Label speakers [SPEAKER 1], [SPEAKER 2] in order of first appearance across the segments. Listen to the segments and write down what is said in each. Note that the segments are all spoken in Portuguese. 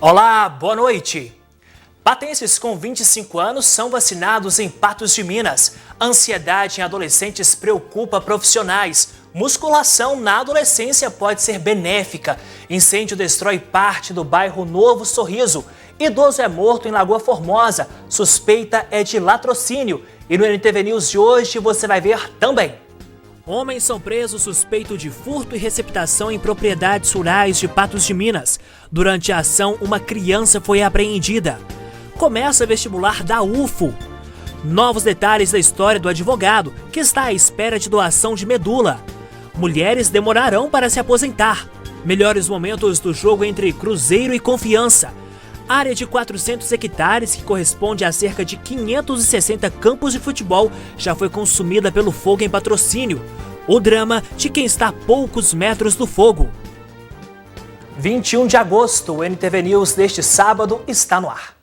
[SPEAKER 1] Olá, boa noite. Patenses com 25 anos são vacinados em Patos de Minas. Ansiedade em adolescentes preocupa profissionais. Musculação na adolescência pode ser benéfica. Incêndio destrói parte do bairro Novo Sorriso. Idoso é morto em Lagoa Formosa. Suspeita é de latrocínio. E no NTV News de hoje você vai ver também. Homens são presos suspeitos de furto e receptação em propriedades rurais de Patos de Minas. Durante a ação, uma criança foi apreendida. Começa vestibular da UFO. Novos detalhes da história do advogado que está à espera de doação de medula. Mulheres demorarão para se aposentar. Melhores momentos do jogo entre Cruzeiro e Confiança. Área de 400 hectares, que corresponde a cerca de 560 campos de futebol, já foi consumida pelo fogo em Patrocínio. O drama de quem está a poucos metros do fogo. 21 de agosto, o NTV News deste sábado está no ar.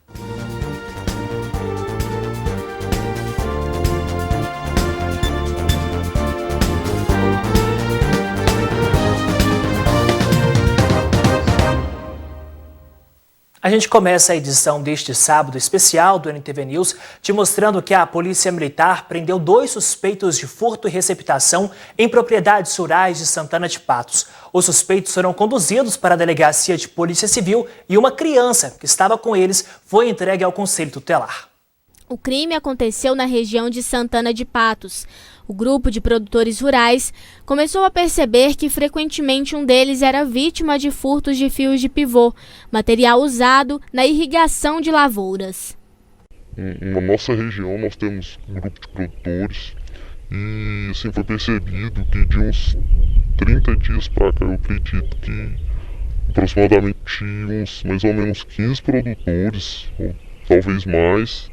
[SPEAKER 1] A gente começa a edição deste sábado especial do NTV News te mostrando que a Polícia Militar prendeu 2 suspeitos de furto e receptação em propriedades rurais de Santana de Patos. Os suspeitos foram conduzidos para a Delegacia de Polícia Civil e uma criança que estava com eles foi entregue ao Conselho Tutelar.
[SPEAKER 2] O crime aconteceu na região de Santana de Patos. O grupo de produtores rurais começou a perceber que frequentemente um deles era vítima de furtos de fios de pivô, material usado na irrigação de lavouras.
[SPEAKER 3] Na nossa região nós temos um grupo de produtores e assim foi percebido que de uns 30 dias para cá eu acredito que aproximadamente uns mais ou menos 15 produtores, ou talvez mais,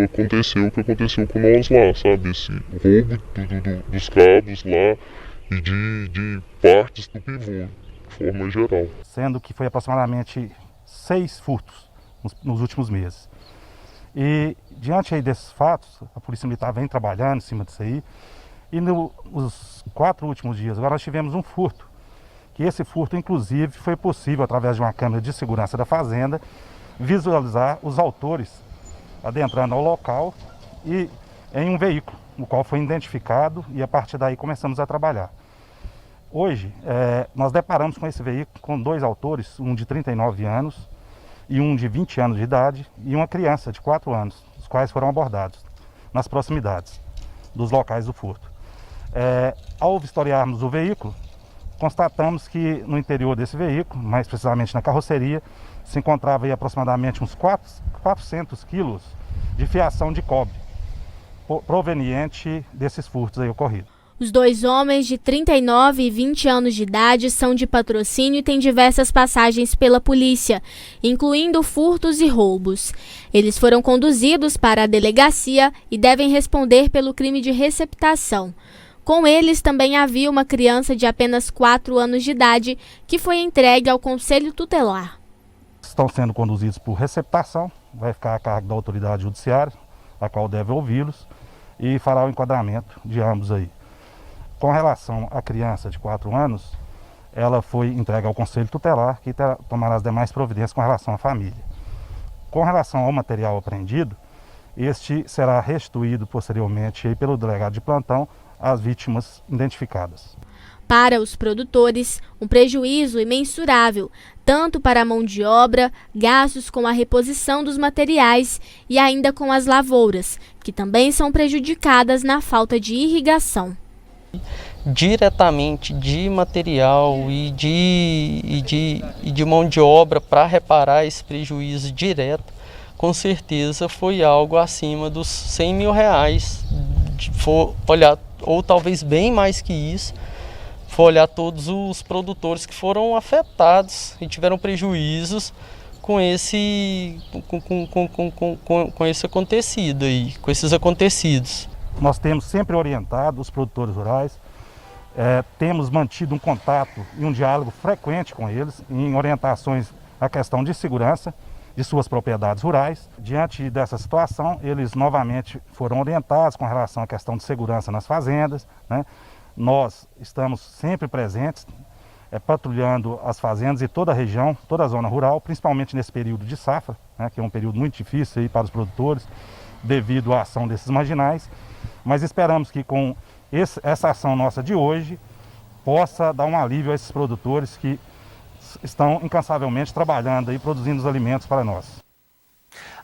[SPEAKER 3] aconteceu o que aconteceu com nós lá, sabe? Esse roubo dos cabos lá e de partes do pivô, de forma geral.
[SPEAKER 4] Sendo que foi aproximadamente 6 furtos nos últimos meses. E diante aí desses fatos, a Polícia Militar vem trabalhando em cima disso aí. E nos 4 últimos dias, agora nós tivemos um furto. Que esse furto, inclusive, foi possível, através de uma câmera de segurança da fazenda, visualizar os autores adentrando ao local e em um veículo, o qual foi identificado, e a partir daí começamos a trabalhar. Hoje, nós deparamos com esse veículo com 2 autores, um de 39 anos e um de 20 anos de idade, e uma criança de 4 anos, os quais foram abordados nas proximidades dos locais do furto. Ao vistoriarmos o veículo, constatamos que no interior desse veículo, mais precisamente na carroceria, se encontrava aí aproximadamente uns 400 quilos de fiação de cobre, proveniente desses furtos aí ocorridos.
[SPEAKER 2] Os 2 homens de 39 e 20 anos de idade são de Patrocínio e têm diversas passagens pela polícia, incluindo furtos e roubos. Eles foram conduzidos para a delegacia e devem responder pelo crime de receptação. Com eles também havia uma criança de apenas 4 anos de idade que foi entregue ao Conselho Tutelar.
[SPEAKER 4] Estão sendo conduzidos por receptação, vai ficar a cargo da autoridade judiciária, a qual deve ouvi-los, e fará o enquadramento de ambos aí. Com relação à criança de 4 anos, ela foi entregue ao Conselho Tutelar, que tomará as demais providências com relação à família. Com relação ao material apreendido, este será restituído posteriormente aí pelo delegado de plantão às vítimas identificadas.
[SPEAKER 2] Para os produtores, um prejuízo imensurável, tanto para a mão de obra, gastos com a reposição dos materiais e ainda com as lavouras, que também são prejudicadas na falta de irrigação.
[SPEAKER 5] Diretamente de material e de mão de obra para reparar esse prejuízo direto, com certeza foi algo acima dos R$100 mil, ou talvez bem mais que isso. For olhar todos os produtores que foram afetados e tiveram prejuízos com esse acontecido aí, com esses acontecidos.
[SPEAKER 4] Nós temos sempre orientado os produtores rurais, temos mantido um contato e um diálogo frequente com eles em orientações à questão de segurança de suas propriedades rurais. Diante dessa situação, eles novamente foram orientados com relação à questão de segurança nas fazendas, né? Nós estamos sempre presentes patrulhando as fazendas e toda a região, toda a zona rural, principalmente nesse período de safra, né, que é um período muito difícil aí para os produtores, devido à ação desses marginais. Mas esperamos que com essa ação nossa de hoje possa dar um alívio a esses produtores que estão incansavelmente trabalhando e produzindo os alimentos para nós.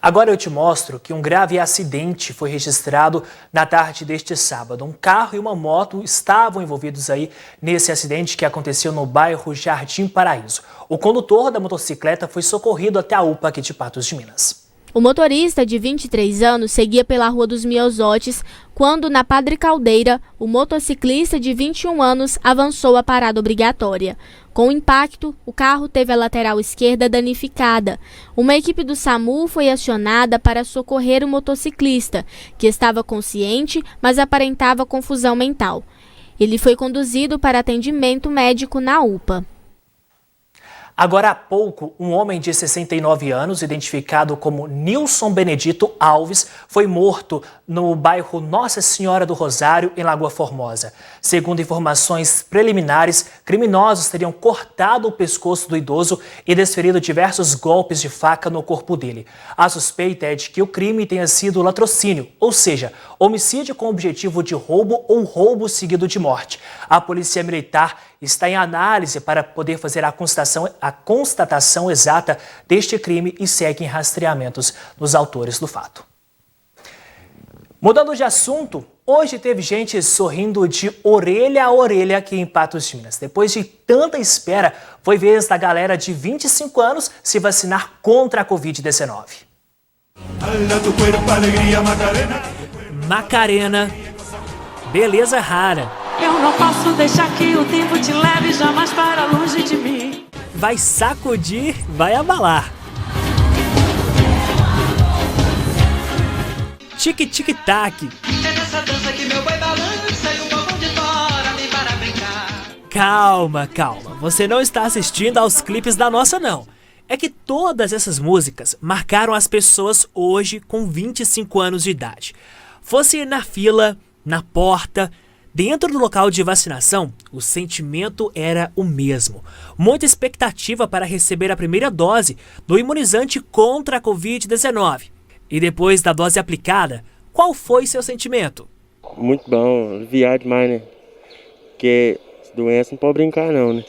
[SPEAKER 1] Agora eu te mostro que um grave acidente foi registrado na tarde deste sábado. Um carro e uma moto estavam envolvidos aí nesse acidente que aconteceu no bairro Jardim Paraíso. O condutor da motocicleta foi socorrido até a UPA aqui de Patos de Minas.
[SPEAKER 2] O motorista, de 23 anos, seguia pela Rua dos Miosotes quando, na Padre Caldeira, o motociclista de 21 anos avançou a parada obrigatória. Com o impacto, o carro teve a lateral esquerda danificada. Uma equipe do SAMU foi acionada para socorrer o motociclista, que estava consciente, mas aparentava confusão mental. Ele foi conduzido para atendimento médico na UPA.
[SPEAKER 1] Agora há pouco, um homem de 69 anos, identificado como Nilson Benedito Alves, foi morto no bairro Nossa Senhora do Rosário, em Lagoa Formosa. Segundo informações preliminares, criminosos teriam cortado o pescoço do idoso e desferido diversos golpes de faca no corpo dele. A suspeita é de que o crime tenha sido latrocínio, ou seja, homicídio com objetivo de roubo ou roubo seguido de morte. A Polícia Militar está em análise para poder fazer a constatação exata deste crime e segue em rastreamentos nos autores do fato. Mudando de assunto, hoje teve gente sorrindo de orelha a orelha aqui em Patos de Minas. Depois de tanta espera, foi vez da galera de 25 anos se vacinar contra a Covid-19. Macarena, beleza rara.
[SPEAKER 6] Eu não posso deixar que o tempo te leve jamais para longe de mim.
[SPEAKER 1] Vai sacudir, vai abalar. Tic-tic-tac.
[SPEAKER 6] É nessa dança que meu boi balança e o povão de fora vem para brincar.
[SPEAKER 1] Calma, calma. Você não está assistindo aos clipes da nossa, não. É que todas essas músicas marcaram as pessoas hoje com 25 anos de idade. Fosse na fila, na porta, dentro do local de vacinação, o sentimento era o mesmo. Muita expectativa para receber a primeira dose do imunizante contra a Covid-19. E depois da dose aplicada, qual foi seu sentimento?
[SPEAKER 7] Muito bom, aliviar demais, né? Porque doença não pode brincar não, né?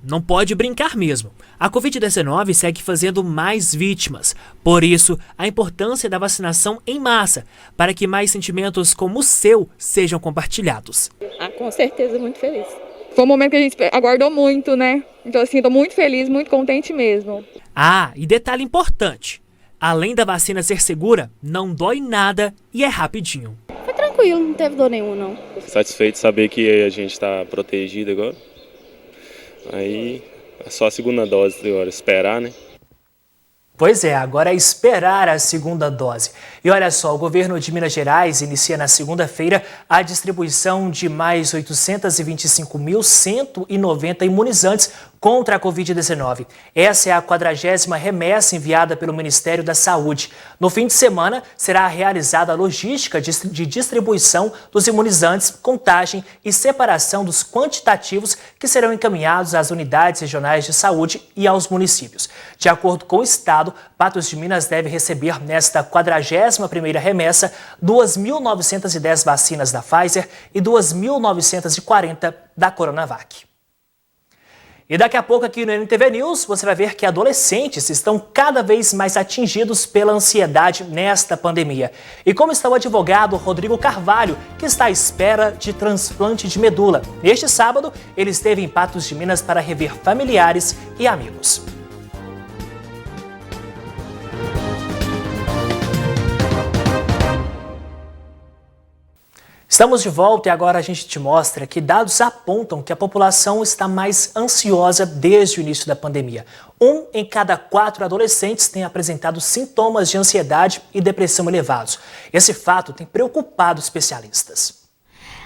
[SPEAKER 1] Não pode brincar mesmo. A Covid-19 segue fazendo mais vítimas. Por isso, a importância da vacinação em massa, para que mais sentimentos como o seu sejam compartilhados.
[SPEAKER 8] Com certeza, muito feliz. Foi um momento que a gente aguardou muito, né? Então, assim, tô muito feliz, muito contente mesmo.
[SPEAKER 1] E detalhe importante. Além da vacina ser segura, não dói nada e é rapidinho.
[SPEAKER 8] Foi tranquilo, não teve dor nenhuma, não.
[SPEAKER 7] Satisfeito de saber que a gente está protegido agora. Aí é só a segunda dose agora, esperar, né?
[SPEAKER 1] Pois é, agora é esperar a segunda dose. E olha só, o governo de Minas Gerais inicia na segunda-feira a distribuição de mais 825.190 imunizantes contra a Covid-19. Essa é a 40ª remessa enviada pelo Ministério da Saúde. No fim de semana, será realizada a logística de distribuição dos imunizantes, contagem e separação dos quantitativos que serão encaminhados às unidades regionais de saúde e aos municípios. De acordo com o Estado, Patos de Minas deve receber nesta 41ª remessa 2.910 vacinas da Pfizer e 2.940 da Coronavac. E daqui a pouco aqui no NTV News você vai ver que adolescentes estão cada vez mais atingidos pela ansiedade nesta pandemia. E como está o advogado Rodrigo Carvalho, que está à espera de transplante de medula. Neste sábado, ele esteve em Patos de Minas para rever familiares e amigos. Estamos de volta e agora a gente te mostra que dados apontam que a população está mais ansiosa desde o início da pandemia. 1 em cada 4 adolescentes tem apresentado sintomas de ansiedade e depressão elevados. Esse fato tem preocupado especialistas.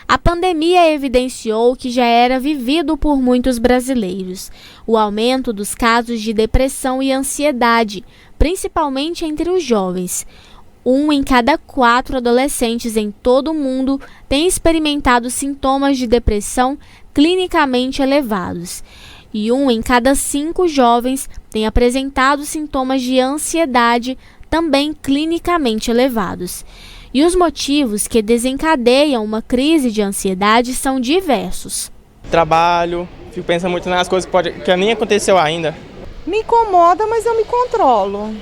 [SPEAKER 2] A pandemia evidenciou que já era vivido por muitos brasileiros. O aumento dos casos de depressão e ansiedade, principalmente entre os jovens. 1 em cada 4 adolescentes em todo o mundo tem experimentado sintomas de depressão clinicamente elevados. E 1 em cada 5 jovens tem apresentado sintomas de ansiedade também clinicamente elevados. E os motivos que desencadeiam uma crise de ansiedade são diversos.
[SPEAKER 9] Trabalho, fico pensando muito nas coisas que nem aconteceu ainda.
[SPEAKER 10] Me incomoda, mas eu me controlo.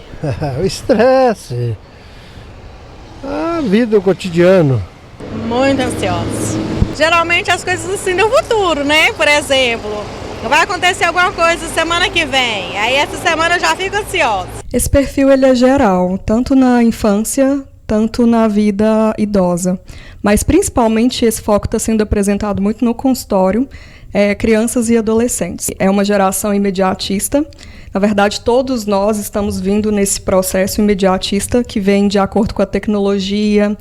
[SPEAKER 11] O estresse, a vida, o cotidiano.
[SPEAKER 10] Muito ansiosa. Geralmente as coisas assim no futuro, né? Por exemplo, vai acontecer alguma coisa semana que vem, aí essa semana eu já fico ansiosa.
[SPEAKER 12] Esse perfil ele é geral, tanto na infância, tanto na vida idosa. Mas principalmente esse foco está sendo apresentado muito no consultório, crianças e adolescentes. É uma geração imediatista. Na verdade, todos nós estamos vindo nesse processo imediatista que vem de acordo com a tecnologia,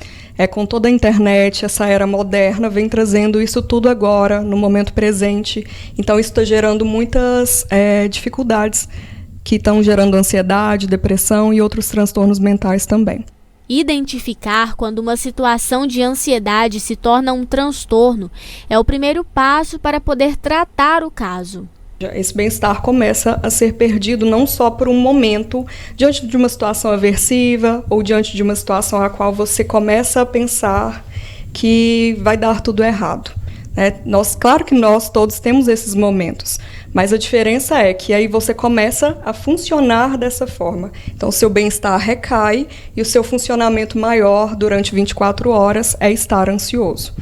[SPEAKER 12] com toda a internet, essa era moderna, vem trazendo isso tudo agora, no momento presente. Então, isso está gerando muitas dificuldades que estão gerando ansiedade, depressão e outros transtornos mentais também.
[SPEAKER 2] Identificar quando uma situação de ansiedade se torna um transtorno é o primeiro passo para poder tratar o caso.
[SPEAKER 12] Esse bem-estar começa a ser perdido não só por um momento, diante de uma situação aversiva ou diante de uma situação a qual você começa a pensar que vai dar tudo errado. Claro que nós todos temos esses momentos, mas a diferença é que aí você começa a funcionar dessa forma. Então, o seu bem-estar recai e o seu funcionamento maior durante 24 horas é estar ansioso.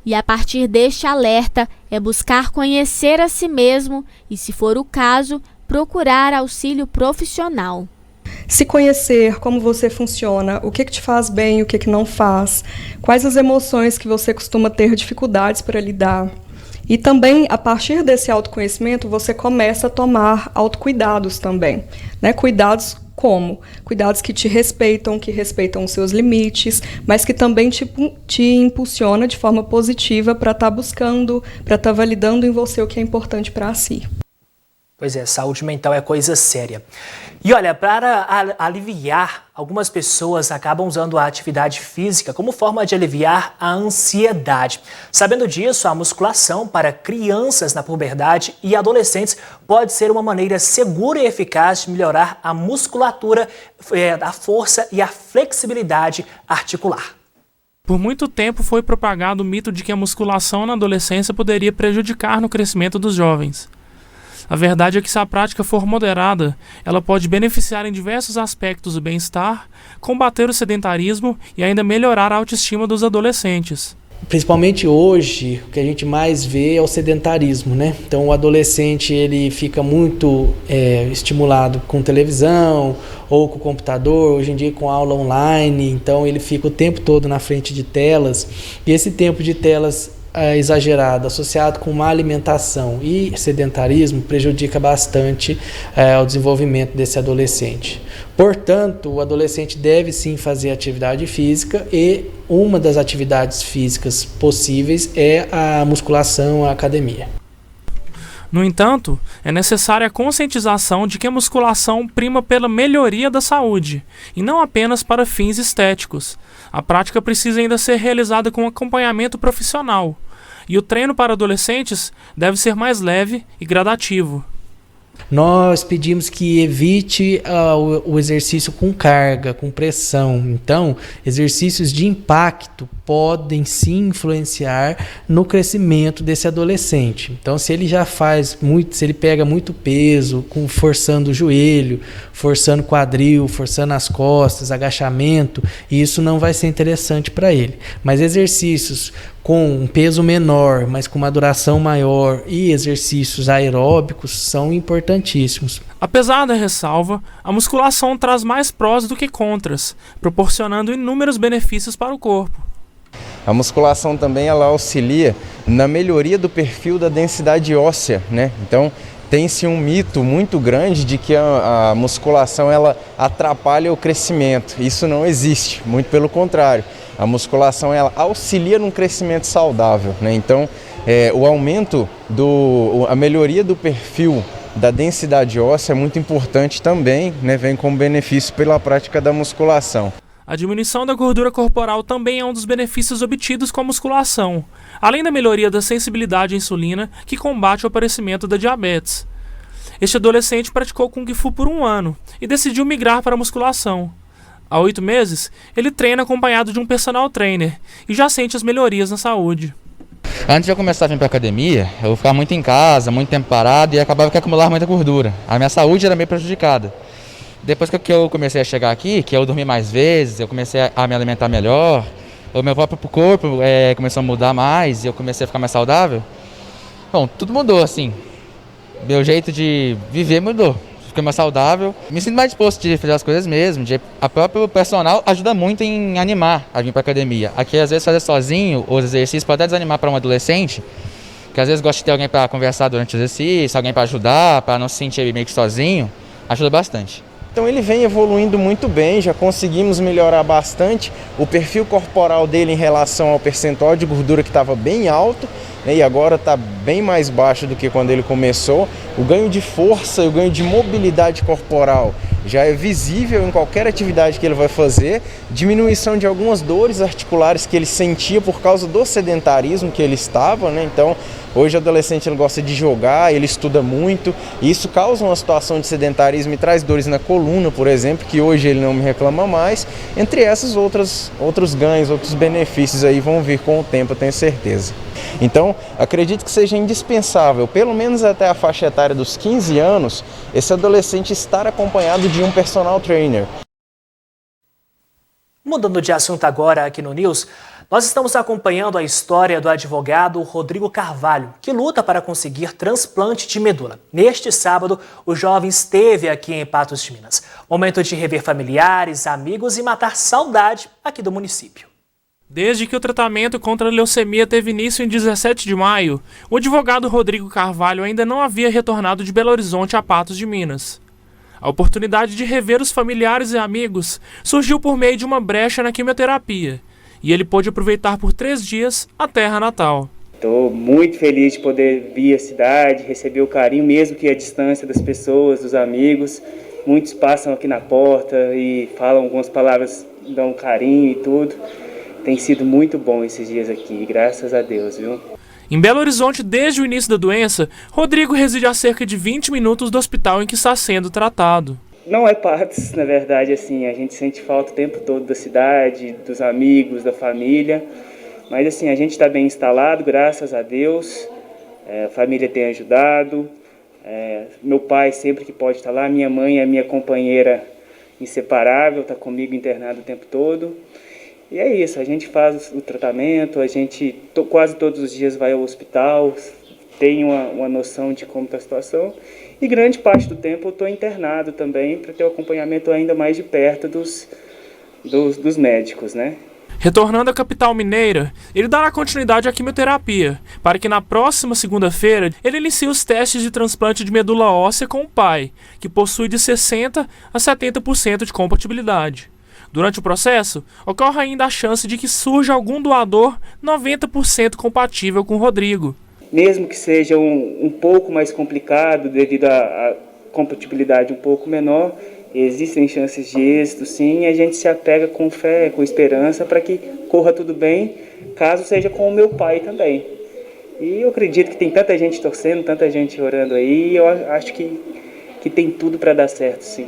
[SPEAKER 2] E a partir deste alerta é buscar conhecer a si mesmo e, se for o caso, procurar auxílio profissional.
[SPEAKER 12] Se conhecer como você funciona, o que te faz bem, o que não faz, quais as emoções que você costuma ter dificuldades para lidar. E também, a partir desse autoconhecimento, você começa a tomar autocuidados também. Cuidados como? Cuidados que te respeitam, que respeitam os seus limites, mas que também te impulsiona de forma positiva para estar buscando, para estar validando em você o que é importante para si.
[SPEAKER 1] Pois é, saúde mental é coisa séria. E olha, para aliviar, algumas pessoas acabam usando a atividade física como forma de aliviar a ansiedade. Sabendo disso, a musculação para crianças na puberdade e adolescentes pode ser uma maneira segura e eficaz de melhorar a musculatura, a força e a flexibilidade articular.
[SPEAKER 13] Por muito tempo foi propagado o mito de que a musculação na adolescência poderia prejudicar no crescimento dos jovens. A verdade é que, se a prática for moderada, ela pode beneficiar em diversos aspectos do bem-estar, combater o sedentarismo e ainda melhorar a autoestima dos adolescentes.
[SPEAKER 14] Principalmente hoje, o que a gente mais vê é o sedentarismo, né? Então o adolescente ele fica muito estimulado com televisão ou com computador, hoje em dia com aula online, então ele fica o tempo todo na frente de telas, e esse tempo de telas exagerado, associado com má alimentação e sedentarismo, prejudica bastante o desenvolvimento desse adolescente. Portanto, o adolescente deve sim fazer atividade física, e uma das atividades físicas possíveis é a musculação, a academia.
[SPEAKER 13] No entanto, é necessária a conscientização de que a musculação prima pela melhoria da saúde, e não apenas para fins estéticos. A prática precisa ainda ser realizada com acompanhamento profissional, e o treino para adolescentes deve ser mais leve e gradativo.
[SPEAKER 14] Nós pedimos que evite o exercício com carga, com pressão. Então, exercícios de impacto podem sim influenciar no crescimento desse adolescente. Então, se ele já faz muito, se ele pega muito peso, forçando o joelho, forçando o quadril, forçando as costas, agachamento, isso não vai ser interessante para ele. Mas exercícios com um peso menor, mas com uma duração maior, e exercícios aeróbicos são importantíssimos.
[SPEAKER 13] Apesar da ressalva, a musculação traz mais prós do que contras, proporcionando inúmeros benefícios para o corpo.
[SPEAKER 15] A musculação também ela auxilia na melhoria do perfil da densidade óssea, né? Então, tem-se um mito muito grande de que a musculação ela atrapalha o crescimento. Isso não existe, muito pelo contrário. A musculação ela auxilia num crescimento saudável, né? Então, o aumento, a melhoria do perfil da densidade óssea é muito importante também, né? Vem como benefício pela prática da musculação.
[SPEAKER 13] A diminuição da gordura corporal também é um dos benefícios obtidos com a musculação, além da melhoria da sensibilidade à insulina, que combate o aparecimento da diabetes. Este adolescente praticou Kung Fu por 1 ano e decidiu migrar para a musculação. Há 8 meses, ele treina acompanhado de um personal trainer e já sente as melhorias na saúde.
[SPEAKER 16] Antes de eu começar a vir para a academia, eu ficava muito em casa, muito tempo parado e acabava que acumulava muita gordura. A minha saúde era meio prejudicada. Depois que eu comecei a chegar aqui, que eu dormi mais vezes, eu comecei a me alimentar melhor, o meu próprio corpo começou a mudar mais e eu comecei a ficar mais saudável. Bom, tudo mudou assim. Meu jeito de viver mudou. Fiquei mais saudável, me sinto mais disposto de fazer as coisas mesmo. A própria personal ajuda muito em animar a vir para a academia. Aqui, às vezes, fazer sozinho os exercícios pode até desanimar para um adolescente, que às vezes gosta de ter alguém para conversar durante o exercício, alguém para ajudar, para não se sentir meio que sozinho, ajuda bastante.
[SPEAKER 15] Então ele vem evoluindo muito bem, já conseguimos melhorar bastante o perfil corporal dele em relação ao percentual de gordura que estava bem alto, né, e agora está bem mais baixo do que quando ele começou. O ganho de força e o ganho de mobilidade corporal já é visível em qualquer atividade que ele vai fazer, diminuição de algumas dores articulares que ele sentia por causa do sedentarismo que ele estava, né? Então, hoje o adolescente ele gosta de jogar, ele estuda muito, e isso causa uma situação de sedentarismo e traz dores na coluna, por exemplo, que hoje ele não me reclama mais. Entre essas outros ganhos, outros benefícios aí vão vir com o tempo, eu tenho certeza. Então, acredito que seja indispensável, pelo menos até a faixa etária dos 15 anos, esse adolescente estar acompanhado de um personal trainer.
[SPEAKER 1] Mudando de assunto agora aqui no News, nós estamos acompanhando a história do advogado Rodrigo Carvalho, que luta para conseguir transplante de medula. Neste sábado, o jovem esteve aqui em Patos de Minas. Momento de rever familiares, amigos e matar saudade aqui do município.
[SPEAKER 13] Desde que o tratamento contra a leucemia teve início em 17 de maio, o advogado Rodrigo Carvalho ainda não havia retornado de Belo Horizonte a Patos de Minas. A oportunidade de rever os familiares e amigos surgiu por meio de uma brecha na quimioterapia, e ele pôde aproveitar por 3 dias a terra natal.
[SPEAKER 17] Estou muito feliz de poder vir à cidade, receber o carinho, mesmo que a distância das pessoas, dos amigos. Muitos passam aqui na porta e falam algumas palavras, dão carinho e tudo. Tem sido muito bom esses dias aqui, graças a Deus, viu?
[SPEAKER 13] Em Belo Horizonte, desde o início da doença, Rodrigo reside a cerca de 20 minutos do hospital em que está sendo tratado.
[SPEAKER 17] Não é Patos, na verdade, assim, a gente sente falta o tempo todo da cidade, dos amigos, da família, mas assim, a gente está bem instalado, graças a Deus, a família tem ajudado, meu pai sempre que pode estar lá, minha mãe é minha companheira inseparável, está comigo internado o tempo todo. E é isso, a gente faz o tratamento, a gente quase todos os dias vai ao hospital, tem uma noção de como está a situação. E grande parte do tempo eu estou internado também, para ter o acompanhamento ainda mais de perto dos médicos, né?
[SPEAKER 13] Retornando à capital mineira, ele dará continuidade à quimioterapia, para que na próxima segunda-feira ele inicie os testes de transplante de medula óssea com o pai, que possui de 60% a 70% de compatibilidade. Durante o processo, ocorre ainda a chance de que surja algum doador 90% compatível com o Rodrigo.
[SPEAKER 17] Mesmo que seja um pouco mais complicado devido à compatibilidade um pouco menor, existem chances de êxito sim, e a gente se apega com fé, com esperança para que corra tudo bem, caso seja com o meu pai também. E eu acredito que tem tanta gente torcendo, tanta gente orando aí, eu acho que tem tudo para dar certo sim.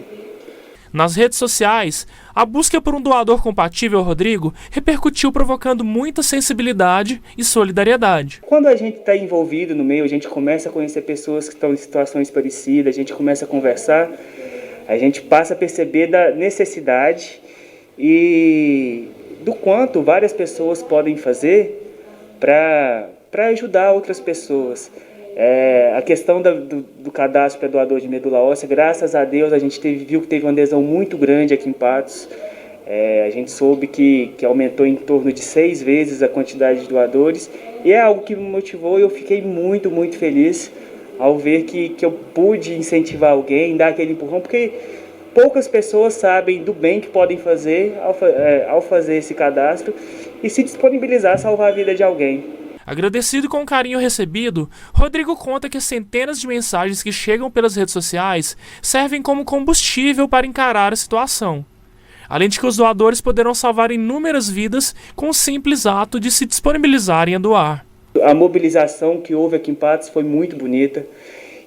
[SPEAKER 13] Nas redes sociais, a busca por um doador compatível ao Rodrigo repercutiu provocando muita sensibilidade e solidariedade.
[SPEAKER 17] Quando a gente está envolvido no meio, a gente começa a conhecer pessoas que estão em situações parecidas, a gente começa a conversar, a gente passa a perceber da necessidade e do quanto várias pessoas podem fazer para ajudar outras pessoas. A questão do cadastro para doador de medula óssea, graças a Deus a gente viu que teve uma adesão muito grande aqui em Patos. A gente soube que aumentou em torno de 6 vezes a quantidade de doadores e é algo que me motivou e eu fiquei muito, muito feliz ao ver que eu pude incentivar alguém, dar aquele empurrão, porque poucas pessoas sabem do bem que podem fazer ao fazer esse cadastro e se disponibilizar a salvar a vida de alguém.
[SPEAKER 13] Agradecido com o carinho recebido, Rodrigo conta que as centenas de mensagens que chegam pelas redes sociais servem como combustível para encarar a situação. além de que os doadores poderão salvar inúmeras vidas com o simples ato de se disponibilizarem a doar.
[SPEAKER 17] A mobilização que houve aqui em Patos foi muito bonita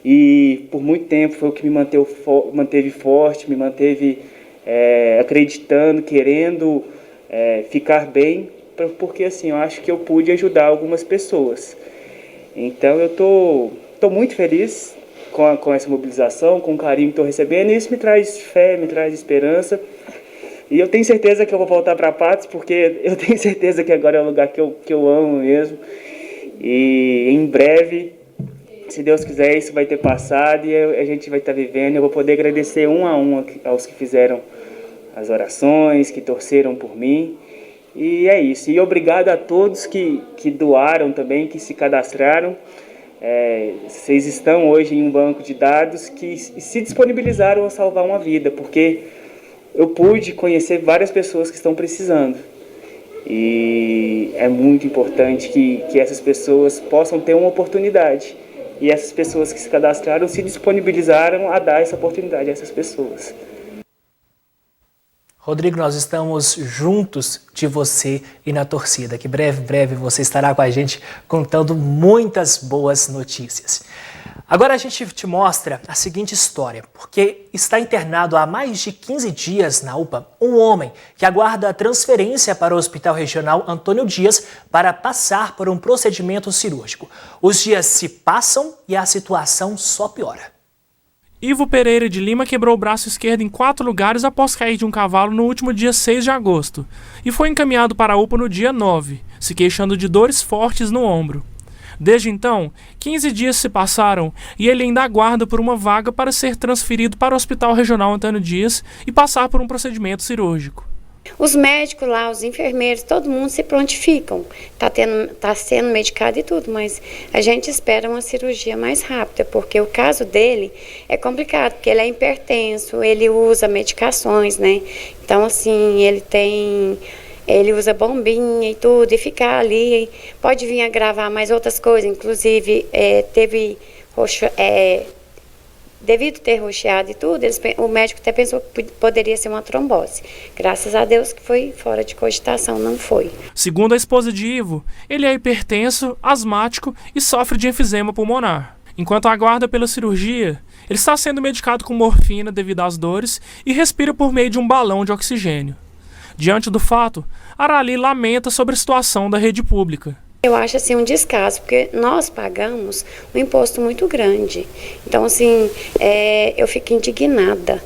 [SPEAKER 17] e por muito tempo foi o que me manteve forte, me manteve acreditando, querendo ficar bem, porque assim, eu acho que eu pude ajudar algumas pessoas. Então eu tô muito feliz com essa mobilização, com o carinho que estou recebendo, e isso me traz fé, me traz esperança. E eu tenho certeza que eu vou voltar para Patos, porque eu tenho certeza que agora é o lugar que eu amo mesmo. E em breve, se Deus quiser, isso vai ter passado e a gente vai estar vivendo. Eu vou poder agradecer um a um aos que fizeram as orações, que torceram por mim. E é isso. E obrigado a todos que doaram também, que se cadastraram. Vocês estão hoje em um banco de dados que se disponibilizaram a salvar uma vida, porque eu pude conhecer várias pessoas que estão precisando. E é muito importante que essas pessoas possam ter uma oportunidade. E essas pessoas que se cadastraram se disponibilizaram a dar essa oportunidade a essas pessoas.
[SPEAKER 1] Rodrigo, nós estamos juntos de você e na torcida, que breve você estará com a gente contando muitas boas notícias. Agora a gente te mostra a seguinte história, porque está internado há mais de 15 dias na UPA um homem que aguarda a transferência para o Hospital Regional Antônio Dias para passar por um procedimento cirúrgico. Os dias se passam e a situação só piora.
[SPEAKER 13] Ivo Pereira de Lima quebrou o braço esquerdo em 4 lugares após cair de um cavalo no último dia 6 de agosto e foi encaminhado para a UPA no dia 9, se queixando de dores fortes no ombro. Desde então, 15 dias se passaram e ele ainda aguarda por uma vaga para ser transferido para o Hospital Regional Antônio Dias e passar por um procedimento cirúrgico.
[SPEAKER 18] Os médicos lá, os enfermeiros, todo mundo se prontificam. Tá sendo medicado e tudo, mas a gente espera uma cirurgia mais rápida, porque o caso dele é complicado, porque ele é hipertenso, ele usa medicações, né? Então, assim, ele usa bombinha e tudo, e ficar ali, pode vir a agravar mais outras coisas, inclusive devido ter roxeado e tudo, o médico até pensou que poderia ser uma trombose. Graças a Deus que foi fora de cogitação, não foi.
[SPEAKER 13] Segundo a esposa de Ivo, ele é hipertenso, asmático e sofre de enfisema pulmonar. Enquanto aguarda pela cirurgia, ele está sendo medicado com morfina devido às dores e respira por meio de um balão de oxigênio. Diante do fato, Arali lamenta sobre a situação da rede pública.
[SPEAKER 18] Eu acho assim um descaso, porque nós pagamos um imposto muito grande. Então, assim, eu fico indignada.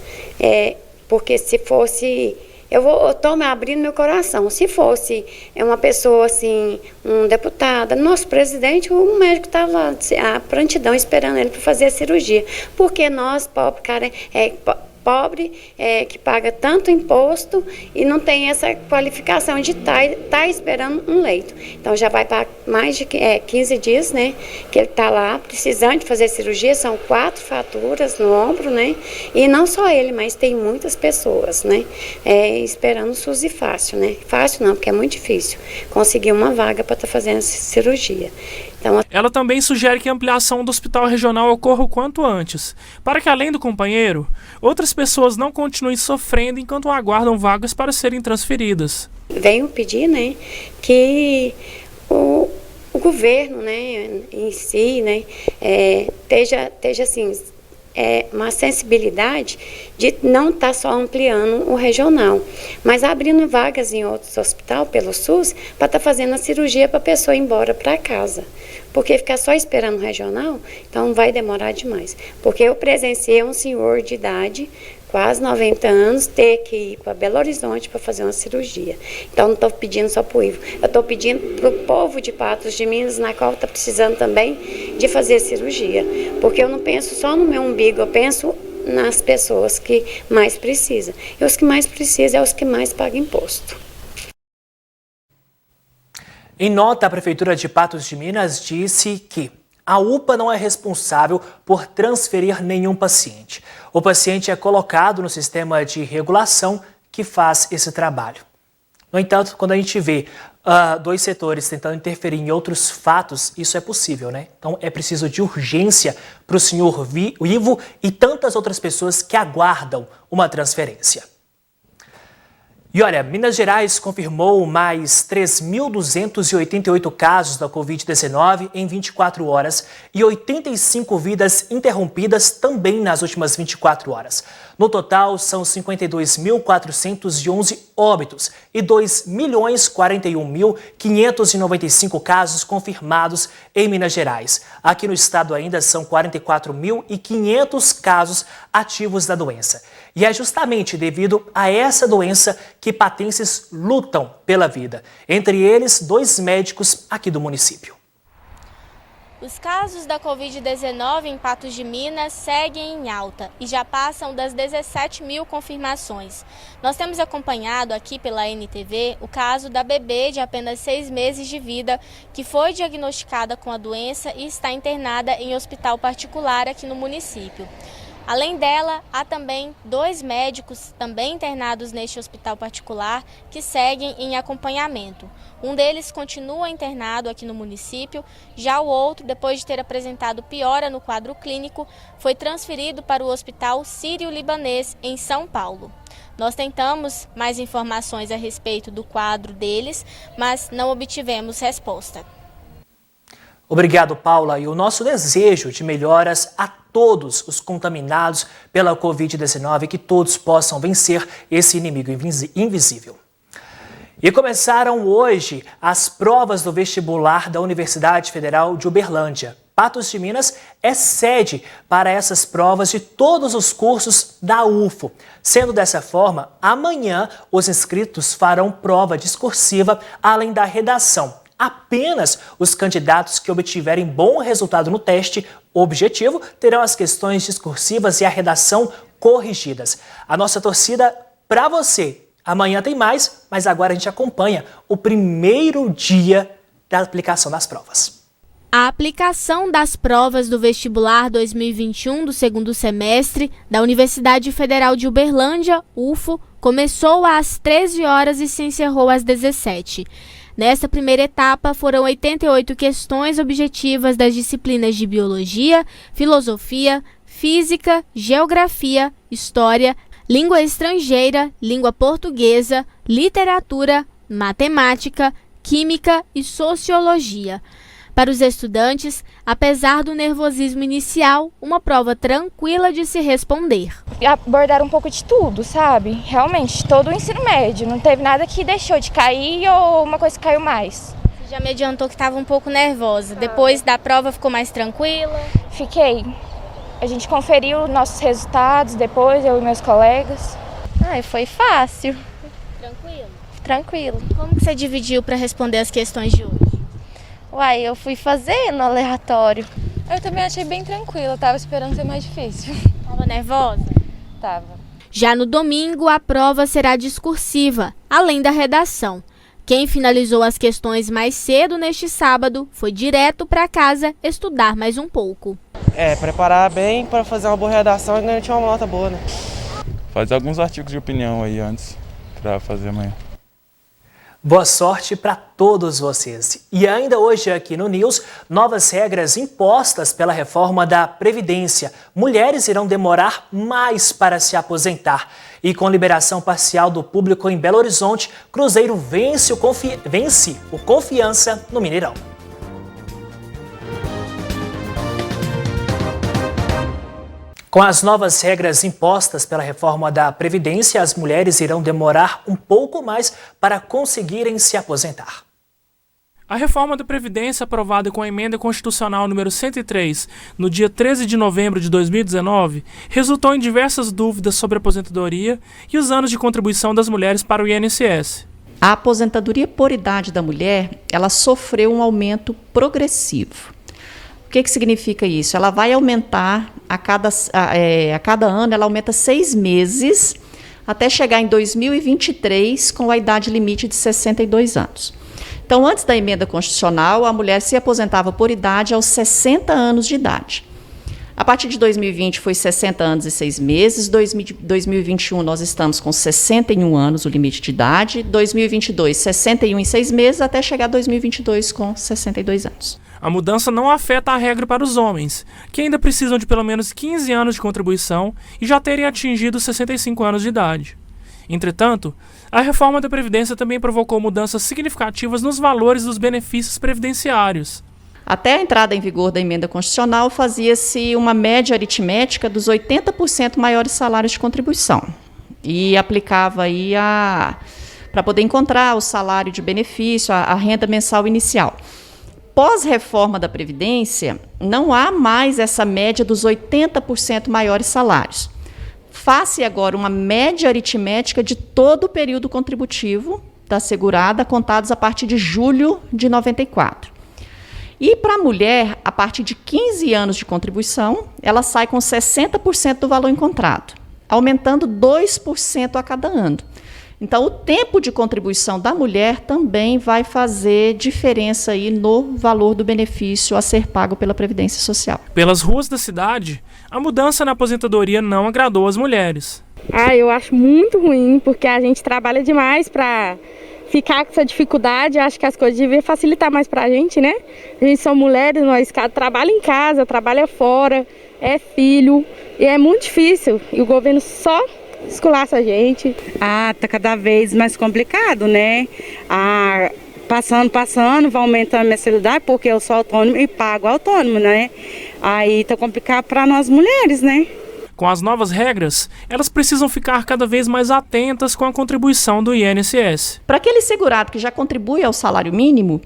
[SPEAKER 18] Porque se fosse... Eu estou me abrindo meu coração. Se fosse uma pessoa, assim, um deputado, nosso presidente, o médico estava lá, a prontidão, esperando ele para fazer a cirurgia. Porque nós, pobre, cara, pobre, que paga tanto imposto e não tem essa qualificação de tá esperando um leito. Então já vai para mais de 15 dias, né, que ele está lá precisando de fazer cirurgia, são 4 fraturas no ombro, né, e não só ele, mas tem muitas pessoas, né, esperando o SUS e fácil, né, fácil não, porque é muito difícil conseguir uma vaga para estar fazendo essa cirurgia. Então,
[SPEAKER 13] ela também sugere que a ampliação do hospital regional ocorra o quanto antes, para que além do companheiro, outras pessoas não continuem sofrendo enquanto aguardam vagas para serem transferidas.
[SPEAKER 18] Venho pedir, né, que o governo, né, em si, né, esteja assim, uma sensibilidade de não estar só ampliando o regional, mas abrindo vagas em outros hospitais pelo SUS para estar fazendo a cirurgia para a pessoa ir embora para casa. Porque ficar só esperando o regional, então vai demorar demais. Porque eu presenciei um senhor de idade, quase 90 anos, ter que ir para Belo Horizonte para fazer uma cirurgia. Então não estou pedindo só para o Ivo, eu estou pedindo para o povo de Patos de Minas, na qual está precisando também de fazer cirurgia. Porque eu não penso só no meu umbigo, eu penso nas pessoas que mais precisam. E os que mais precisam é os que mais pagam imposto.
[SPEAKER 1] Em nota, a Prefeitura de Patos de Minas disse que a UPA não é responsável por transferir nenhum paciente. O paciente é colocado no sistema de regulação que faz esse trabalho. No entanto, quando a gente vê 2 setores tentando interferir em outros fatos, isso é possível, né? Então é preciso de urgência para o senhor Ivo e tantas outras pessoas que aguardam uma transferência. E olha, Minas Gerais confirmou mais 3.288 casos da Covid-19 em 24 horas e 85 vidas interrompidas também nas últimas 24 horas. No total, são 52.411 óbitos e 2.041.595 casos confirmados em Minas Gerais. Aqui no estado ainda são 44.500 casos ativos da doença. E é justamente devido a essa doença que patenses lutam pela vida. Entre eles, 2 médicos aqui do município.
[SPEAKER 2] Os casos da Covid-19 em Patos de Minas seguem em alta e já passam das 17 mil confirmações. Nós temos acompanhado aqui pela NTV o caso da bebê de apenas 6 meses de vida que foi diagnosticada com a doença e está internada em hospital particular aqui no município. Além dela, há também 2 médicos também internados neste hospital particular que seguem em acompanhamento. Um deles continua internado aqui no município, já o outro, depois de ter apresentado piora no quadro clínico, foi transferido para o Hospital Sírio-Libanês em São Paulo. Nós tentamos mais informações a respeito do quadro deles, mas não obtivemos resposta.
[SPEAKER 1] Obrigado, Paula. E o nosso desejo de melhoras a todos os contaminados pela Covid-19, que todos possam vencer esse inimigo invisível. E começaram hoje as provas do vestibular da Universidade Federal de Uberlândia. Patos de Minas é sede para essas provas de todos os cursos da UFO. Sendo dessa forma, amanhã os inscritos farão prova discursiva além da redação. Apenas os candidatos que obtiverem bom resultado no teste objetivo terão as questões discursivas e a redação corrigidas. A nossa torcida para você. Amanhã tem mais, mas agora a gente acompanha o primeiro dia da aplicação das provas.
[SPEAKER 2] A aplicação das provas do vestibular 2021 do segundo semestre da Universidade Federal de Uberlândia, UFO, começou às 13 horas e se encerrou às 17. Nessa primeira etapa, foram 88 questões objetivas das disciplinas de Biologia, Filosofia, Física, Geografia, História, Língua Estrangeira, Língua Portuguesa, Literatura, Matemática, Química e Sociologia. Para os estudantes, apesar do nervosismo inicial, uma prova tranquila de se responder.
[SPEAKER 19] Abordaram um pouco de tudo, sabe? Realmente, todo o ensino médio. Não teve nada que deixou de cair ou uma coisa que caiu mais.
[SPEAKER 2] Você já me adiantou que estava um pouco nervosa. Depois da prova ficou mais tranquila?
[SPEAKER 19] Fiquei. A gente conferiu nossos resultados depois, eu e meus colegas. Foi fácil.
[SPEAKER 2] Tranquilo?
[SPEAKER 19] Tranquilo.
[SPEAKER 2] Como que você dividiu para responder as questões de hoje?
[SPEAKER 19] Eu fui fazendo aleatório.
[SPEAKER 20] Eu também achei bem tranquilo, tava esperando ser mais difícil.
[SPEAKER 2] Tava nervosa?
[SPEAKER 20] Tava.
[SPEAKER 2] Já no domingo, a prova será discursiva, além da redação. Quem finalizou as questões mais cedo neste sábado foi direto para casa estudar mais um pouco.
[SPEAKER 9] Preparar bem para fazer uma boa redação e garantir uma nota boa, né?
[SPEAKER 21] Fazer alguns artigos de opinião aí antes, para fazer amanhã.
[SPEAKER 1] Boa sorte para todos vocês. E ainda hoje aqui no News, novas regras impostas pela reforma da Previdência. Mulheres irão demorar mais para se aposentar. E com liberação parcial do público em Belo Horizonte, Cruzeiro vence o Confiança no Mineirão. Com as novas regras impostas pela reforma da Previdência, as mulheres irão demorar um pouco mais para conseguirem se aposentar.
[SPEAKER 13] A reforma da Previdência, aprovada com a Emenda Constitucional número 103, no dia 13 de novembro de 2019, resultou em diversas dúvidas sobre a aposentadoria e os anos de contribuição das mulheres para o INSS.
[SPEAKER 22] A aposentadoria por idade da mulher, ela sofreu um aumento progressivo. O que significa isso? Ela vai aumentar a cada ano, ela aumenta 6 meses, até chegar em 2023 com a idade limite de 62 anos. Então, antes da emenda constitucional, a mulher se aposentava por idade aos 60 anos de idade. A partir de 2020 foi 60 anos e 6 meses, 2021 nós estamos com 61 anos o limite de idade, 2022 61 e 6 meses, até chegar a 2022 com 62 anos.
[SPEAKER 13] A mudança não afeta a regra para os homens, que ainda precisam de pelo menos 15 anos de contribuição e já terem atingido 65 anos de idade. Entretanto, a reforma da Previdência também provocou mudanças significativas nos valores dos benefícios previdenciários.
[SPEAKER 22] Até a entrada em vigor da emenda constitucional, fazia-se uma média aritmética dos 80% maiores salários de contribuição. E aplicava aí para poder encontrar o salário de benefício, a renda mensal inicial. Pós-reforma da Previdência, não há mais essa média dos 80% maiores salários. Faz-se agora uma média aritmética de todo o período contributivo da segurada, contados a partir de julho de 94. E para a mulher, a partir de 15 anos de contribuição, ela sai com 60% do valor encontrado, aumentando 2% a cada ano. Então, o tempo de contribuição da mulher também vai fazer diferença aí no valor do benefício a ser pago pela Previdência Social.
[SPEAKER 13] Pelas ruas da cidade, a mudança na aposentadoria não agradou as mulheres.
[SPEAKER 3] Eu acho muito ruim, porque a gente trabalha demais para ficar com essa dificuldade. Acho que as coisas deviam facilitar mais para a gente, né? A gente são mulheres, nós trabalha em casa, trabalha fora, é filho, e é muito difícil. E o governo só esculacha a gente.
[SPEAKER 5] Tá cada vez mais complicado, né? Passando, vai aumentando a mensalidade, porque eu sou autônomo e pago autônomo, né? Aí tá complicado para nós mulheres, né?
[SPEAKER 13] Com as novas regras, elas precisam ficar cada vez mais atentas com a contribuição do INSS.
[SPEAKER 22] Para aquele segurado que já contribui ao salário mínimo,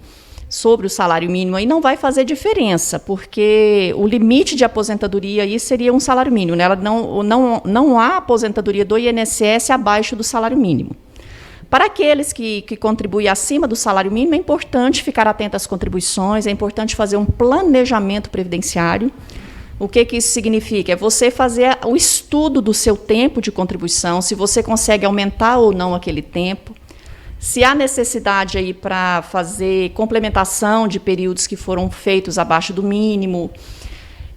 [SPEAKER 22] sobre o salário mínimo, aí não vai fazer diferença, porque o limite de aposentadoria aí seria um salário mínimo, né? Não há aposentadoria do INSS abaixo do salário mínimo. Para aqueles que contribuem acima do salário mínimo, é importante ficar atento às contribuições, é importante fazer um planejamento previdenciário. O que isso significa? É você fazer o estudo do seu tempo de contribuição, se você consegue aumentar ou não aquele tempo, se há necessidade aí para fazer complementação de períodos que foram feitos abaixo do mínimo,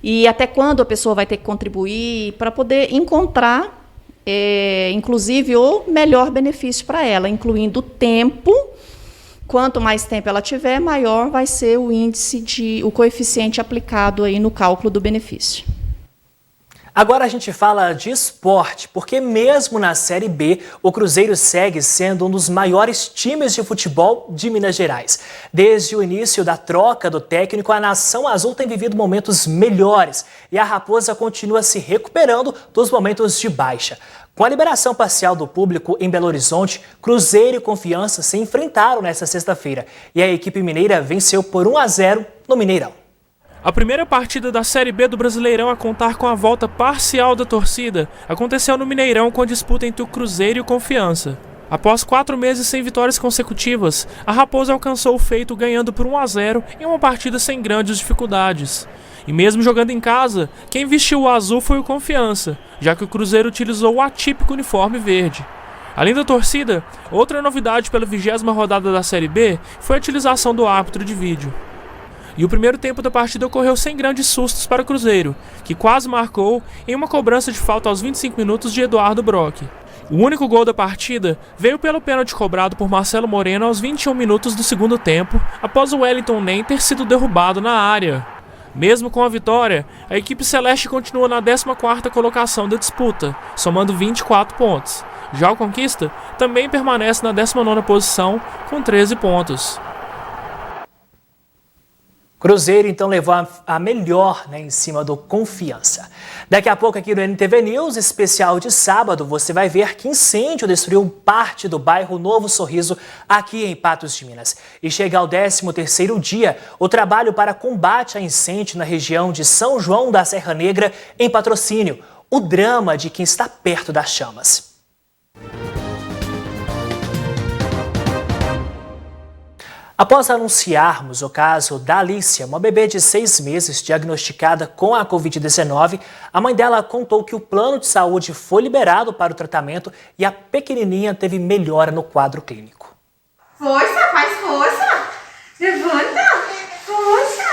[SPEAKER 22] e até quando a pessoa vai ter que contribuir para poder encontrar, inclusive, o melhor benefício para ela, incluindo o tempo. Quanto mais tempo ela tiver, maior vai ser o coeficiente aplicado aí no cálculo do benefício.
[SPEAKER 1] Agora a gente fala de esporte, porque mesmo na Série B, o Cruzeiro segue sendo um dos maiores times de futebol de Minas Gerais. Desde o início da troca do técnico, a Nação Azul tem vivido momentos melhores e a Raposa continua se recuperando dos momentos de baixa. Com a liberação parcial do público em Belo Horizonte, Cruzeiro e Confiança se enfrentaram nesta sexta-feira e a equipe mineira venceu por 1-0 no Mineirão.
[SPEAKER 13] A primeira partida da Série B do Brasileirão a contar com a volta parcial da torcida aconteceu no Mineirão com a disputa entre o Cruzeiro e o Confiança. Após 4 meses sem vitórias consecutivas, a Raposa alcançou o feito ganhando por 1-0 em uma partida sem grandes dificuldades. E mesmo jogando em casa, quem vestiu o azul foi o Confiança, já que o Cruzeiro utilizou o atípico uniforme verde. Além da torcida, outra novidade pela 20ª rodada da Série B foi a utilização do árbitro de vídeo. E o primeiro tempo da partida ocorreu sem grandes sustos para o Cruzeiro, que quase marcou em uma cobrança de falta aos 25 minutos de Eduardo Brock. O único gol da partida veio pelo pênalti cobrado por Marcelo Moreno aos 21 minutos do segundo tempo, após o Wellington Nem ter sido derrubado na área. Mesmo com a vitória, a equipe celeste continua na 14ª colocação da disputa, somando 24 pontos. Já o Conquista também permanece na 19ª posição, com 13 pontos.
[SPEAKER 1] Cruzeiro, então, levou a melhor em cima do Confiança. Daqui a pouco, aqui no NTV News, especial de sábado, você vai ver que incêndio destruiu parte do bairro Novo Sorriso, aqui em Patos de Minas. E chega ao 13º dia, o trabalho para combate a incêndio na região de São João da Serra Negra, em Patrocínio. O drama de quem está perto das chamas. Após anunciarmos o caso da Alicia, uma bebê de 6 meses diagnosticada com a Covid-19, a mãe dela contou que o plano de saúde foi liberado para o tratamento e a pequenininha teve melhora no quadro clínico.
[SPEAKER 23] Força, faz força! Levanta! Força!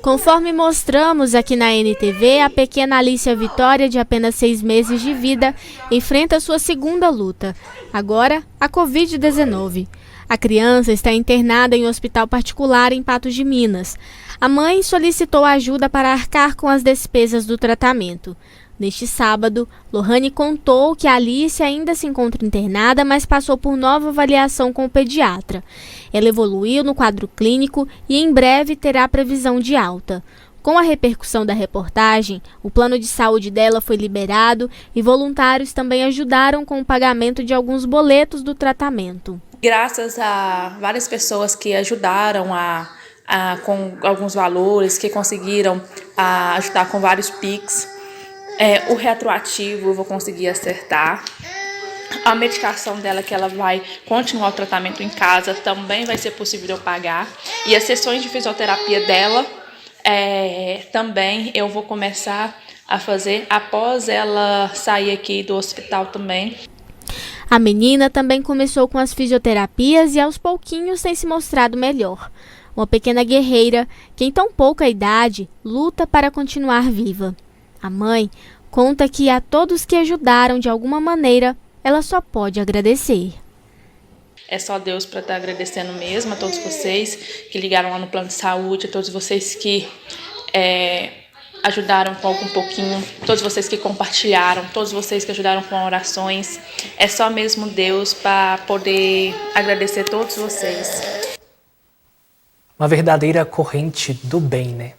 [SPEAKER 2] Conforme mostramos aqui na NTV, a pequena Alicia Vitória, de apenas 6 meses de vida, enfrenta sua segunda luta, agora a Covid-19. A criança está internada em um hospital particular em Patos de Minas. A mãe solicitou ajuda para arcar com as despesas do tratamento. Neste sábado, Lohane contou que a Alice ainda se encontra internada, mas passou por nova avaliação com o pediatra. Ela evoluiu no quadro clínico e em breve terá previsão de alta. Com a repercussão da reportagem, o plano de saúde dela foi liberado e voluntários também ajudaram com o pagamento de alguns boletos do tratamento.
[SPEAKER 4] Graças a várias pessoas que ajudaram com alguns valores, que conseguiram ajudar com vários PIX, o retroativo eu vou conseguir acertar. A medicação dela, que ela vai continuar o tratamento em casa, também vai ser possível eu pagar. E as sessões de fisioterapia dela, também eu vou começar a fazer após ela sair aqui do hospital também.
[SPEAKER 2] A menina também começou com as fisioterapias e aos pouquinhos tem se mostrado melhor. Uma pequena guerreira que em tão pouca idade luta para continuar viva. A mãe conta que a todos que ajudaram de alguma maneira, ela só pode agradecer.
[SPEAKER 4] É só Deus para estar agradecendo mesmo a todos vocês que ligaram lá no plano de saúde, a todos vocês que ajudaram com algum pouquinho, todos vocês que compartilharam, todos vocês que ajudaram com orações. É só mesmo Deus para poder agradecer a todos vocês.
[SPEAKER 1] Uma verdadeira corrente do bem, né?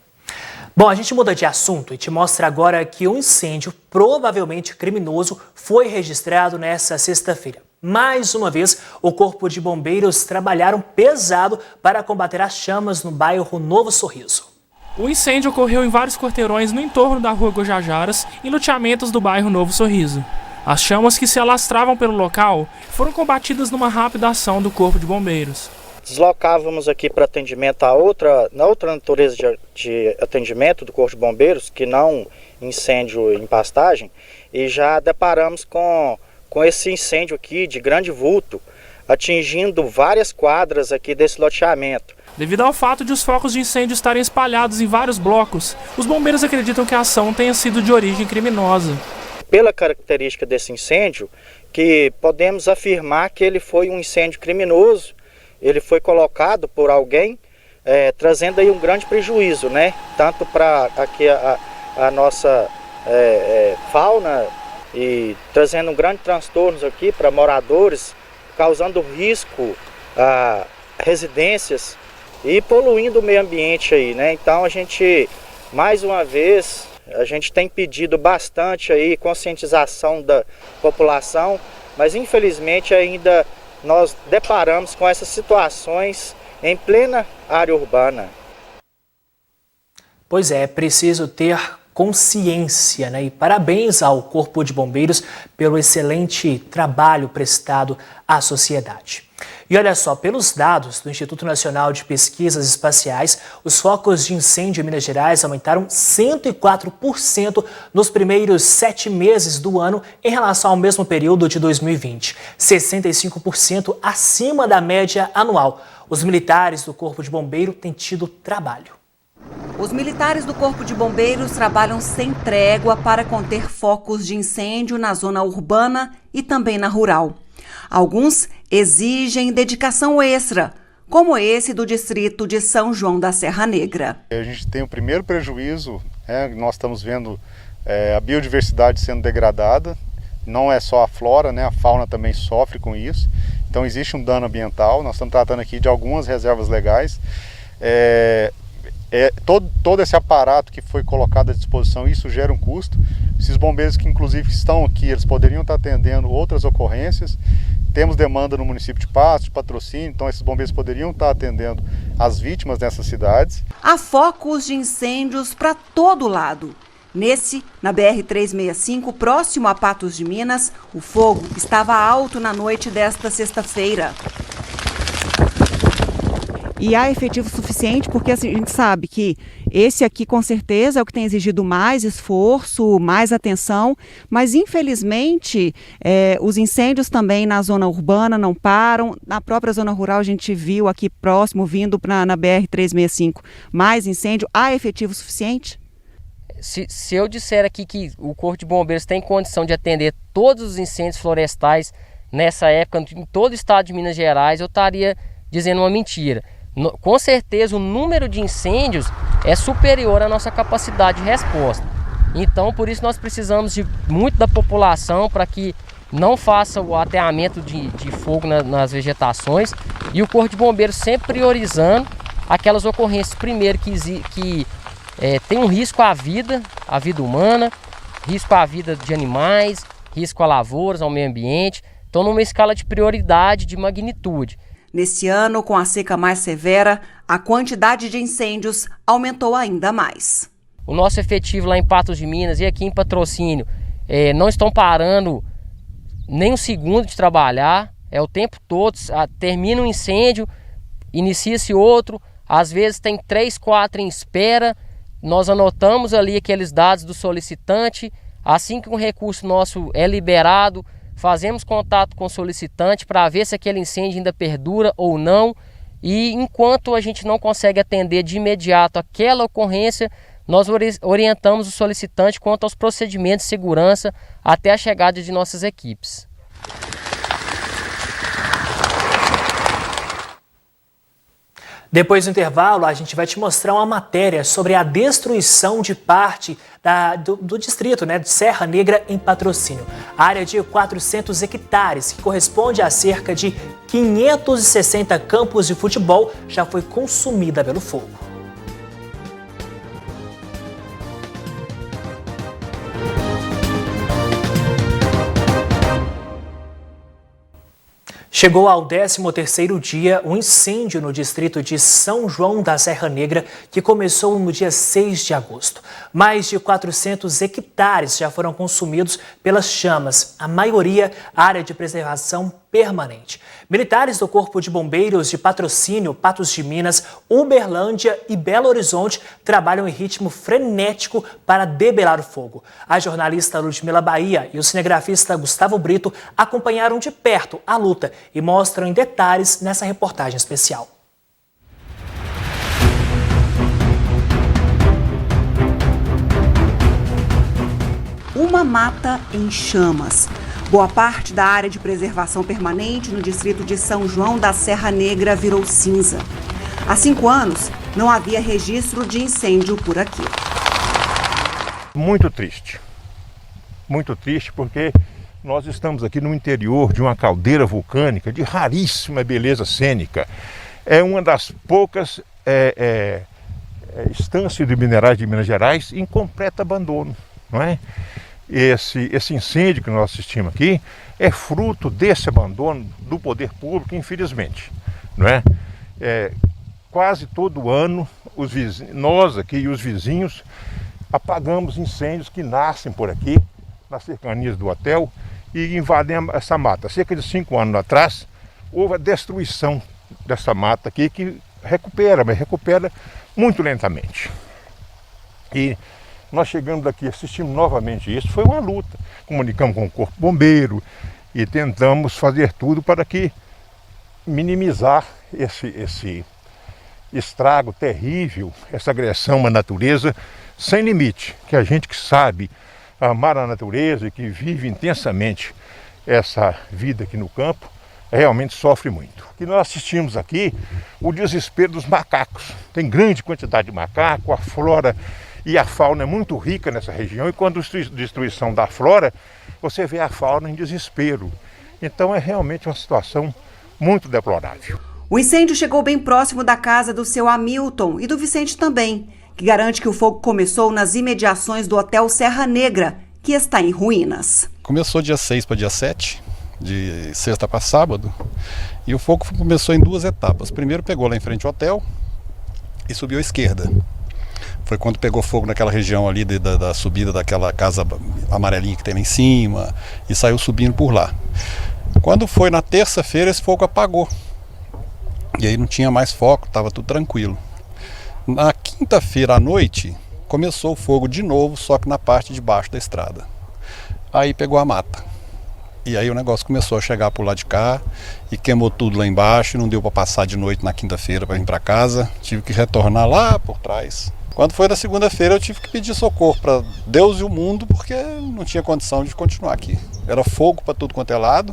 [SPEAKER 1] Bom, a gente muda de assunto e te mostra agora que um incêndio provavelmente criminoso foi registrado nesta sexta-feira. Mais uma vez, o Corpo de Bombeiros trabalharam pesado para combater as chamas no bairro Novo Sorriso.
[SPEAKER 13] O incêndio ocorreu em vários quarteirões no entorno da rua Gojajaras e loteamentos do bairro Novo Sorriso. As chamas que se alastravam pelo local foram combatidas numa rápida ação do Corpo de Bombeiros.
[SPEAKER 6] Deslocávamos aqui para atendimento na outra natureza de atendimento do Corpo de Bombeiros, que não incêndio em pastagem, e já deparamos com esse incêndio aqui de grande vulto, atingindo várias quadras aqui desse loteamento.
[SPEAKER 13] Devido ao fato de os focos de incêndio estarem espalhados em vários blocos, os bombeiros acreditam que a ação tenha sido de origem criminosa.
[SPEAKER 6] Pela característica desse incêndio, que podemos afirmar que ele foi um incêndio criminoso. Ele foi colocado por alguém, trazendo aí um grande prejuízo, né? Tanto para aqui a nossa fauna e trazendo um grande transtorno aqui para moradores, causando risco a residências e poluindo o meio ambiente aí, né? Então a gente, mais uma vez, a gente tem pedido bastante aí conscientização da população, mas infelizmente ainda nós deparamos com essas situações em plena área urbana.
[SPEAKER 1] Pois é preciso ter consciência, né? E parabéns ao Corpo de Bombeiros pelo excelente trabalho prestado à sociedade. E olha só, pelos dados do Instituto Nacional de Pesquisas Espaciais, os focos de incêndio em Minas Gerais aumentaram 104% nos primeiros 7 meses do ano em relação ao mesmo período de 2020, 65% acima da média anual. Os militares do Corpo de Bombeiro têm tido trabalho.
[SPEAKER 8] Os militares do Corpo de Bombeiros trabalham sem trégua para conter focos de incêndio na zona urbana e também na rural. Alguns exigem dedicação extra, como esse do distrito de São João da Serra Negra.
[SPEAKER 24] A gente tem o primeiro prejuízo, nós estamos vendo a biodiversidade sendo degradada, não é só a flora, a fauna também sofre com isso, então existe um dano ambiental, nós estamos tratando aqui de algumas reservas legais. Todo esse aparato que foi colocado à disposição, isso gera um custo. Esses bombeiros que inclusive estão aqui, eles poderiam estar atendendo outras ocorrências. Temos demanda no município de Patos, de Patrocínio, então esses bombeiros poderiam estar atendendo as vítimas dessas cidades.
[SPEAKER 8] Há focos de incêndios para todo lado. Nesse, na BR-365, próximo a Patos de Minas, o fogo estava alto na noite desta sexta-feira.
[SPEAKER 25] E há efetivo suficiente, porque assim, a gente sabe que esse aqui com certeza é o que tem exigido mais esforço, mais atenção, mas infelizmente os incêndios também na zona urbana não param. Na própria zona rural a gente viu aqui próximo, vindo na BR-365, mais incêndio. Há efetivo suficiente?
[SPEAKER 26] Se eu disser aqui que o Corpo de Bombeiros tem condição de atender todos os incêndios florestais nessa época em todo o estado de Minas Gerais, eu estaria dizendo uma mentira. Com certeza o número de incêndios é superior à nossa capacidade de resposta. Então, por isso nós precisamos de muito da população para que não faça o ateamento de fogo nas vegetações, e o Corpo de Bombeiros sempre priorizando aquelas ocorrências, primeiro, que tem um risco à vida humana, risco à vida de animais, risco a lavouras, ao meio ambiente. Então, numa escala de prioridade, de magnitude.
[SPEAKER 8] Neste ano, com a seca mais severa, a quantidade de incêndios aumentou ainda mais.
[SPEAKER 26] O nosso efetivo lá em Patos de Minas e aqui em Patrocínio não estão parando nem um segundo de trabalhar, o tempo todo. Termina um incêndio, inicia-se outro, às vezes tem 3, 4 em espera. Nós anotamos ali aqueles dados do solicitante. Assim que um recurso nosso é liberado, fazemos contato com o solicitante para ver se aquele incêndio ainda perdura ou não. E enquanto a gente não consegue atender de imediato aquela ocorrência, nós orientamos o solicitante quanto aos procedimentos de segurança até a chegada de nossas equipes.
[SPEAKER 1] Depois do intervalo, a gente vai te mostrar uma matéria sobre a destruição de parte do distrito, de Serra Negra, em Patrocínio. A área de 400 hectares, que corresponde a cerca de 560 campos de futebol, já foi consumida pelo fogo. Chegou ao 13º dia um incêndio no distrito de São João da Serra Negra, que começou no dia 6 de agosto. Mais de 400 hectares já foram consumidos pelas chamas, a maioria área de preservação permanente. Militares do Corpo de Bombeiros de Patrocínio, Patos de Minas, Uberlândia e Belo Horizonte trabalham em ritmo frenético para debelar o fogo. A jornalista Ludmila Bahia e o cinegrafista Gustavo Brito acompanharam de perto a luta e mostram em detalhes nessa reportagem especial.
[SPEAKER 8] Uma mata em chamas. Boa parte da área de preservação permanente no distrito de São João da Serra Negra virou cinza. Há 5 anos, não havia registro de incêndio por aqui.
[SPEAKER 7] Muito triste porque nós estamos aqui no interior de uma caldeira vulcânica de raríssima beleza cênica. É uma das poucas estâncias de minerais de Minas Gerais em completo abandono, não é? Esse incêndio que nós assistimos aqui é fruto desse abandono do poder público, infelizmente, não é? Quase todo ano nós aqui e os vizinhos apagamos incêndios que nascem por aqui, nas cercanias do hotel, e invadem essa mata. Cerca de 5 anos atrás, houve a destruição dessa mata aqui, que recupera, mas recupera muito lentamente. E nós chegamos aqui, assistimos novamente isso, foi uma luta. Comunicamos com o Corpo Bombeiro e tentamos fazer tudo para que minimizar esse estrago terrível, essa agressão à natureza sem limite. Que a gente que sabe amar a natureza e que vive intensamente essa vida aqui no campo, realmente sofre muito. O que nós assistimos aqui, o desespero dos macacos. Tem grande quantidade de macaco, a flora e a fauna é muito rica nessa região, e quando a destruição da flora, você vê a fauna em desespero. Então é realmente uma situação muito deplorável.
[SPEAKER 8] O incêndio chegou bem próximo da casa do seu Hamilton e do Vicente também, que garante que o fogo começou nas imediações do Hotel Serra Negra, que está em ruínas.
[SPEAKER 10] Começou dia 6 para dia 7, de sexta para sábado, e o fogo começou em 2 etapas. Primeiro pegou lá em frente ao hotel e subiu à esquerda. Foi quando pegou fogo naquela região ali da subida daquela casa amarelinha que tem lá em cima, e saiu subindo por lá. Quando foi na terça-feira, esse fogo apagou. E aí não tinha mais foco, estava tudo tranquilo. Na quinta-feira à noite, começou o fogo de novo, só que na parte de baixo da estrada. Aí pegou a mata. E aí o negócio começou a chegar por lá de cá e queimou tudo lá embaixo, e não deu para passar de noite na quinta-feira para vir para casa. Tive que retornar lá por trás. Quando foi na segunda-feira, eu tive que pedir socorro para Deus e o mundo, porque não tinha condição de continuar aqui. Era fogo para tudo quanto é lado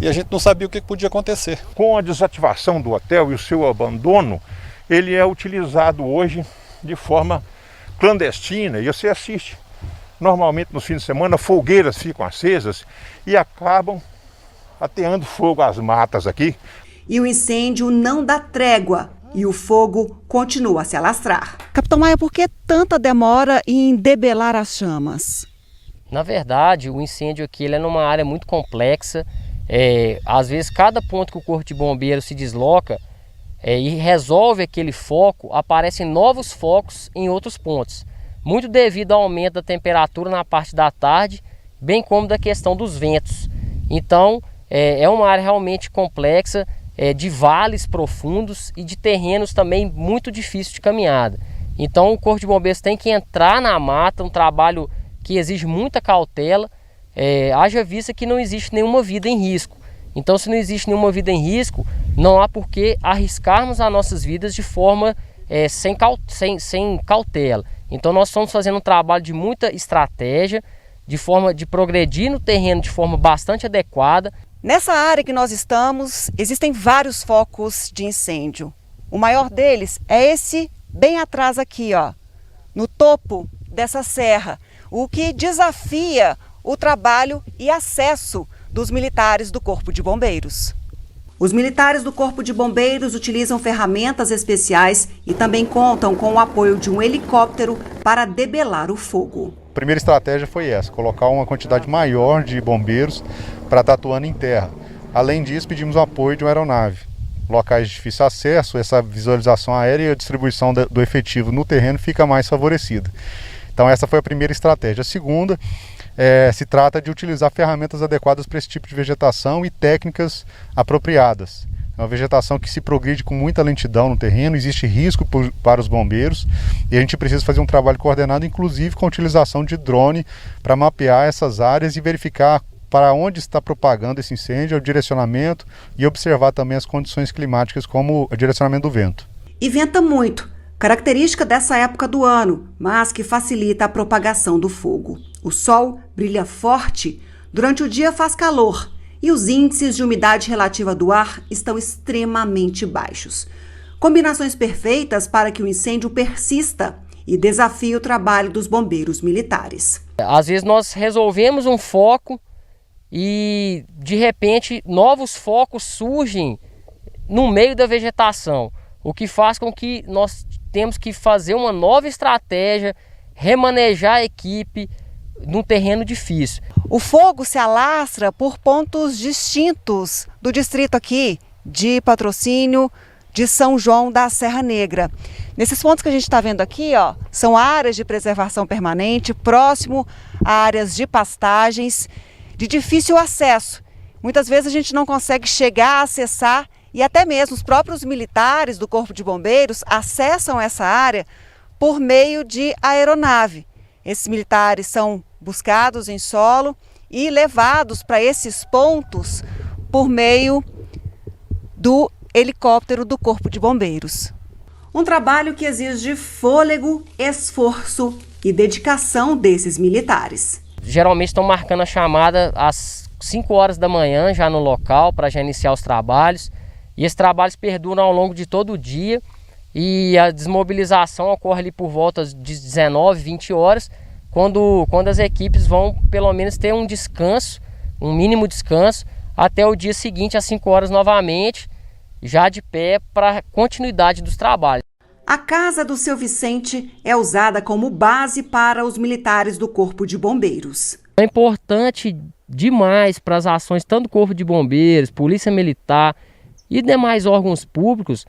[SPEAKER 10] e a gente não sabia o que podia acontecer.
[SPEAKER 7] Com a desativação do hotel e o seu abandono, ele é utilizado hoje de forma clandestina, e você assiste Normalmente nos fins de semana fogueiras ficam acesas e acabam ateando fogo às matas aqui.
[SPEAKER 8] E o incêndio não dá trégua e o fogo continua a se alastrar.
[SPEAKER 25] Capitão Maia, por que tanta demora em debelar as chamas?
[SPEAKER 26] Na verdade, o incêndio aqui ele é numa área muito complexa. Às vezes, cada ponto que o Corpo de Bombeiros se desloca e resolve aquele foco, aparecem novos focos em outros pontos. Muito devido ao aumento da temperatura na parte da tarde, bem como da questão dos ventos. Então, é uma área realmente complexa, de vales profundos e de terrenos também muito difíceis de caminhada. Então, o Corpo de Bombeiros tem que entrar na mata, um trabalho que exige muita cautela, haja vista que não existe nenhuma vida em risco. Então, se não existe nenhuma vida em risco, não há por que arriscarmos as nossas vidas de forma sem cautela. Então, nós estamos fazendo um trabalho de muita estratégia, de forma de progredir no terreno de forma bastante adequada.
[SPEAKER 25] Nessa área que nós estamos, existem vários focos de incêndio. O maior deles é esse bem atrás aqui, ó, no topo dessa serra, o que desafia o trabalho e acesso dos militares do Corpo de Bombeiros.
[SPEAKER 8] Os militares do Corpo de Bombeiros utilizam ferramentas especiais e também contam com o apoio de um helicóptero para debelar o fogo.
[SPEAKER 24] A primeira estratégia foi essa, colocar uma quantidade maior de bombeiros para estar atuando em terra. Além disso, pedimos o apoio de uma aeronave. Locais de difícil acesso, essa visualização aérea e a distribuição do efetivo no terreno fica mais favorecida. Então essa foi a primeira estratégia. A segunda se trata de utilizar ferramentas adequadas para esse tipo de vegetação e técnicas apropriadas. É uma vegetação que se progride com muita lentidão no terreno, existe risco para os bombeiros e a gente precisa fazer um trabalho coordenado, inclusive com a utilização de drone para mapear essas áreas e verificar para onde está propagando esse incêndio, o direcionamento e observar também as condições climáticas como o direcionamento do vento.
[SPEAKER 8] E venta muito, característica dessa época do ano, mas que facilita a propagação do fogo. O sol brilha forte, durante o dia faz calor e os índices de umidade relativa do ar estão extremamente baixos. Combinações perfeitas para que o incêndio persista e desafie o trabalho dos bombeiros militares.
[SPEAKER 26] Às vezes nós resolvemos um foco e de repente novos focos surgem no meio da vegetação, o que faz com que nós temos que fazer uma nova estratégia, remanejar a equipe num terreno difícil.
[SPEAKER 25] O fogo se alastra por pontos distintos do distrito aqui de Patrocínio, de São João da Serra Negra. Nesses pontos que a gente está vendo aqui, ó, são áreas de preservação permanente, próximo a áreas de pastagens, de difícil acesso. Muitas vezes a gente não consegue chegar a acessar e até mesmo os próprios militares do Corpo de Bombeiros acessam essa área por meio de aeronave. Esses militares são buscados em solo e levados para esses pontos por meio do helicóptero do Corpo de Bombeiros.
[SPEAKER 8] Um trabalho que exige fôlego, esforço e dedicação desses militares.
[SPEAKER 26] Geralmente estão marcando a chamada às 5 horas da manhã já no local para já iniciar os trabalhos. E esses trabalhos perduram ao longo de todo o dia e a desmobilização ocorre ali por volta de 19, 20 horas, quando as equipes vão pelo menos ter um descanso, um mínimo descanso, até o dia seguinte às 5 horas novamente, já de pé para a continuidade dos trabalhos.
[SPEAKER 8] A casa do Seu Vicente é usada como base para os militares do Corpo de Bombeiros.
[SPEAKER 26] É importante demais para as ações tanto do Corpo de Bombeiros, Polícia Militar e demais órgãos públicos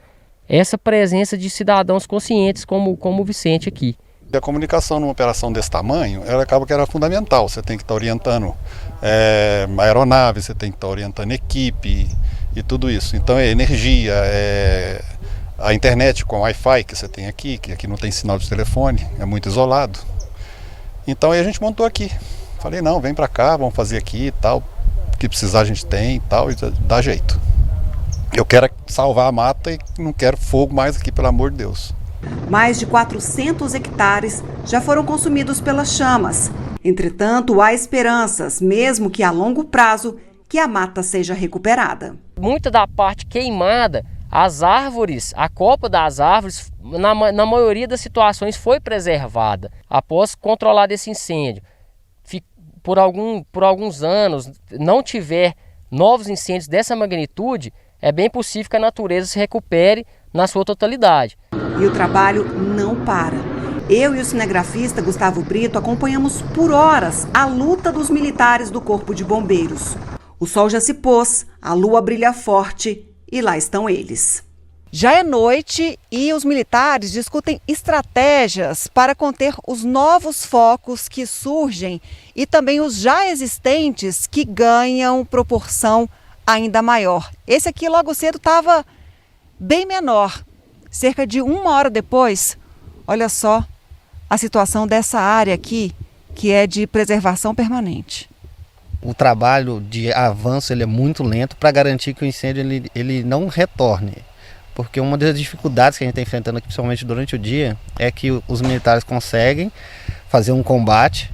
[SPEAKER 26] essa presença de cidadãos conscientes como o Vicente aqui.
[SPEAKER 10] A comunicação numa operação desse tamanho, ela acaba que era fundamental. Você tem que estar orientando a aeronave, você tem que estar orientando a equipe e tudo isso. Então é energia, a internet com Wi-Fi que você tem aqui, que aqui não tem sinal de telefone, é muito isolado. Então aí a gente montou aqui. Falei, não, vem pra cá, vamos fazer aqui e tal, o que precisar a gente tem e tal, e dá jeito. Eu quero salvar a mata e não quero fogo mais aqui, pelo amor de Deus.
[SPEAKER 8] Mais de 400 hectares já foram consumidos pelas chamas. Entretanto, há esperanças, mesmo que a longo prazo, que a mata seja recuperada.
[SPEAKER 26] Muita da parte queimada, as árvores, a copa das árvores, na maioria das situações foi preservada após controlar esse incêndio. por alguns anos não tiver novos incêndios dessa magnitude, é bem possível que a natureza se recupere na sua totalidade.
[SPEAKER 8] E o trabalho não para. Eu e o cinegrafista Gustavo Brito acompanhamos por horas a luta dos militares do Corpo de Bombeiros. O sol já se pôs, a lua brilha forte e lá estão eles. Já é noite e os militares discutem estratégias para conter os novos focos que surgem e também os já existentes que ganham proporção ainda maior. Esse aqui logo cedo estava bem menor. Cerca de 1 hora depois, olha só a situação dessa área aqui, que é de preservação permanente.
[SPEAKER 11] O trabalho de avanço ele é muito lento para garantir que o incêndio ele não retorne. Porque uma das dificuldades que a gente está enfrentando aqui, principalmente durante o dia, é que os militares conseguem fazer um combate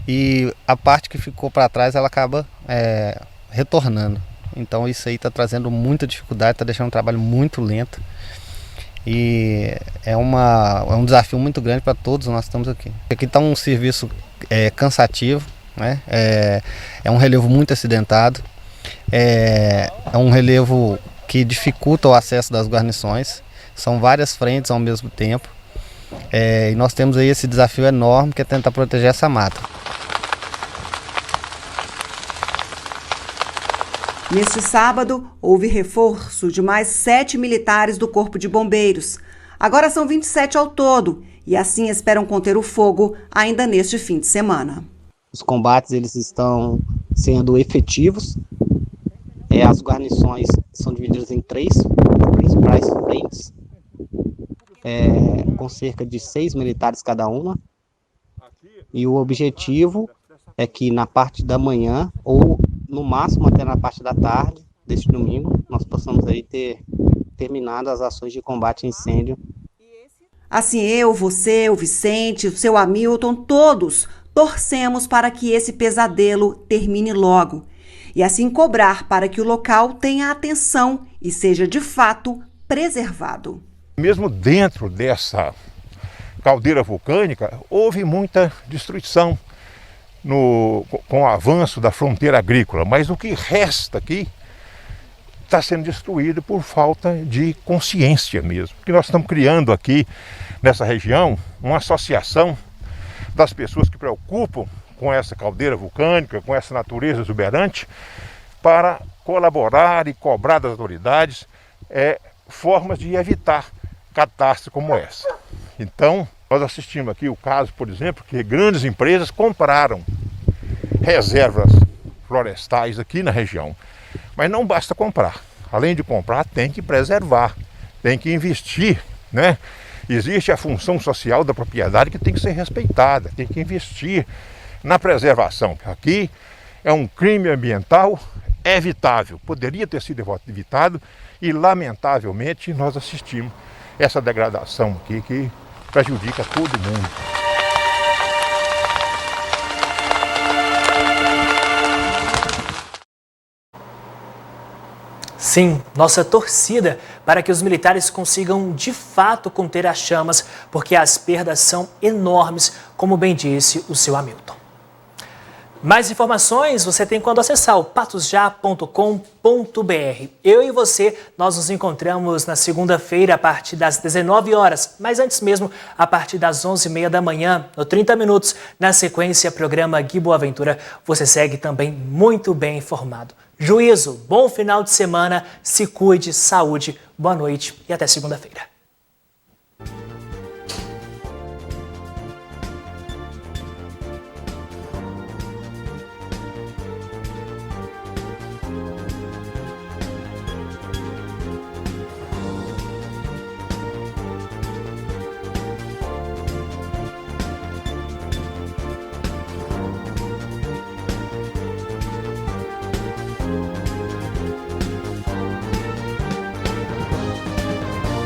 [SPEAKER 11] e a parte que ficou para trás ela acaba retornando. Então isso aí está trazendo muita dificuldade, está deixando o trabalho muito lento e é um desafio muito grande para todos nós que estamos aqui. Aqui está um serviço cansativo, né? É um relevo muito acidentado, é um relevo que dificulta o acesso das guarnições, são várias frentes ao mesmo tempo, e nós temos aí esse desafio enorme que é tentar proteger essa mata.
[SPEAKER 8] Neste sábado, houve reforço de mais 7 militares do Corpo de Bombeiros. Agora são 27 ao todo e assim esperam conter o fogo ainda neste fim de semana.
[SPEAKER 12] Os combates eles estão sendo efetivos. As guarnições são divididas em 3 principais frentes, com cerca de 6 militares cada uma. E o objetivo é que na parte da manhã, ou no máximo até na parte da tarde deste domingo, nós possamos aí ter terminado as ações de combate a incêndio.
[SPEAKER 8] Assim eu, você, o Vicente, o seu Hamilton, todos torcemos para que esse pesadelo termine logo. E assim cobrar para que o local tenha atenção e seja de fato preservado.
[SPEAKER 7] Mesmo dentro dessa caldeira vulcânica, houve muita destruição com o avanço da fronteira agrícola, mas o que resta aqui está sendo destruído por falta de consciência mesmo. Porque nós estamos criando aqui nessa região uma associação das pessoas que preocupam com essa caldeira vulcânica, com essa natureza exuberante, para colaborar e cobrar das autoridades formas de evitar catástrofes como essa. Então, nós assistimos aqui o caso, por exemplo, que grandes empresas compraram reservas florestais aqui na região. Mas não basta comprar. Além de comprar, tem que preservar, tem que investir, né? Existe a função social da propriedade que tem que ser respeitada, tem que investir na preservação. Aqui é um crime ambiental evitável, poderia ter sido evitado e, lamentavelmente, nós assistimos essa degradação aqui que prejudica todo mundo.
[SPEAKER 1] Sim, nossa torcida para que os militares consigam de fato conter as chamas, porque as perdas são enormes, como bem disse o seu Hamilton. Mais informações você tem quando acessar o patosjá.com.br. Eu e você, nós nos encontramos na segunda-feira a partir das 19 horas, mas antes mesmo, a partir das 11h30 da manhã, no 30 Minutos, na sequência programa Gui Boaventura, você segue também muito bem informado. Juízo, bom final de semana, se cuide, saúde, boa noite e até segunda-feira.